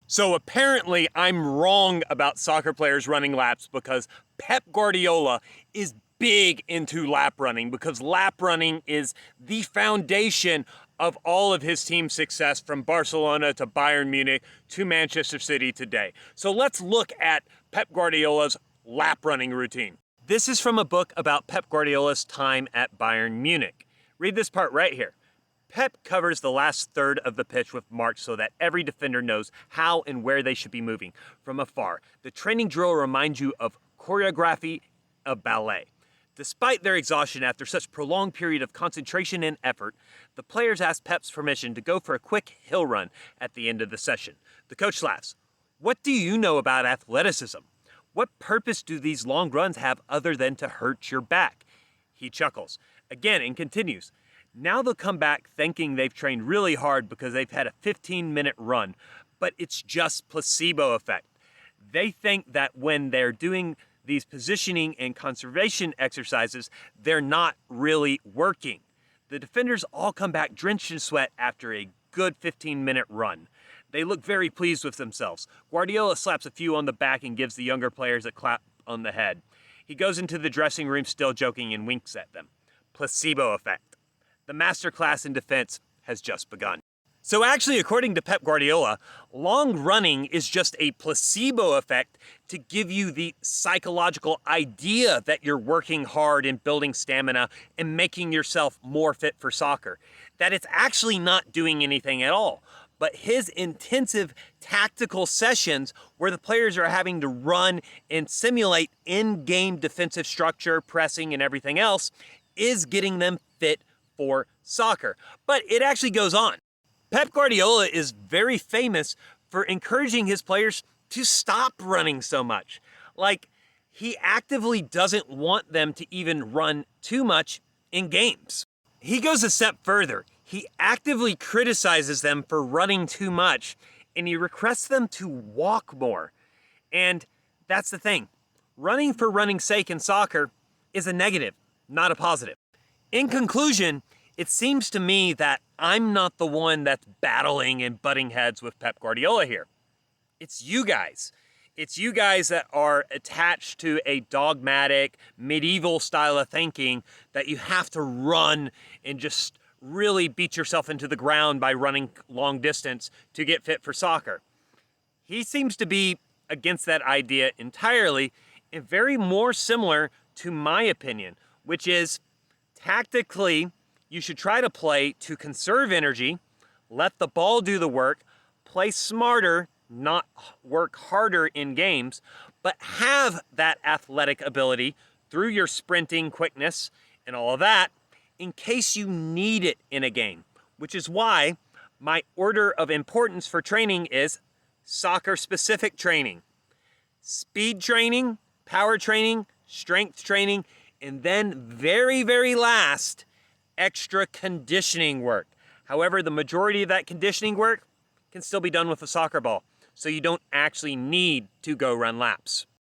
So apparently I'm wrong about soccer players running laps because Pep Guardiola is big into lap running because lap running is the foundation of all of his team's success from Barcelona to Bayern Munich to Manchester City today. So let's look at Pep Guardiola's lap running routine. This is from a book about Pep Guardiola's time at Bayern Munich. Read this part right here. Pep covers the last third of the pitch with marks so that every defender knows how and where they should be moving from afar. The training drill reminds you of choreography of ballet. Despite their exhaustion after such prolonged period of concentration and effort, the players ask Pep's permission to go for a quick hill run at the end of the session. The coach laughs. What do you know about athleticism? What purpose do these long runs have other than to hurt your back? He chuckles again and continues. Now they'll come back thinking they've trained really hard because they've had a 15-minute run, but it's just placebo effect. They think that when they're doing these positioning and conservation exercises, they're not really working. The defenders all come back drenched in sweat after a good 15-minute run. They look very pleased with themselves. Guardiola slaps a few on the back and gives the younger players a clap on the head. He goes into the dressing room still joking and winks at them. Placebo effect. The masterclass in defense has just begun. So actually, according to Pep Guardiola, long running is just a placebo effect to give you the psychological idea that you're working hard and building stamina and making yourself more fit for soccer. That it's actually not doing anything at all. But his intensive tactical sessions where the players are having to run and simulate in-game defensive structure, pressing, and everything else is getting them fit for soccer. But it actually goes on. Pep Guardiola is very famous for encouraging his players to stop running so much. Like, he actively doesn't want them to even run too much in games. He goes a step further. He actively criticizes them for running too much, and he requests them to walk more. And that's the thing. Running for running's sake in soccer is a negative, not a positive. In conclusion, it seems to me that I'm not the one that's battling and butting heads with Pep Guardiola here. It's you guys. It's you guys that are attached to a dogmatic, medieval style of thinking that you have to run and just really beat yourself into the ground by running long distance to get fit for soccer. He seems to be against that idea entirely and very more similar to my opinion, which is tactically, you should try to play to conserve energy, let the ball do the work, play smarter, not work harder in games, but have that athletic ability through your sprinting quickness and all of that in case you need it in a game, which is why my order of importance for training is soccer-specific training, speed training, power training, strength training, and then very, very last, extra conditioning work. However, the majority of that conditioning work can still be done with a soccer ball, so you don't actually need to go run laps.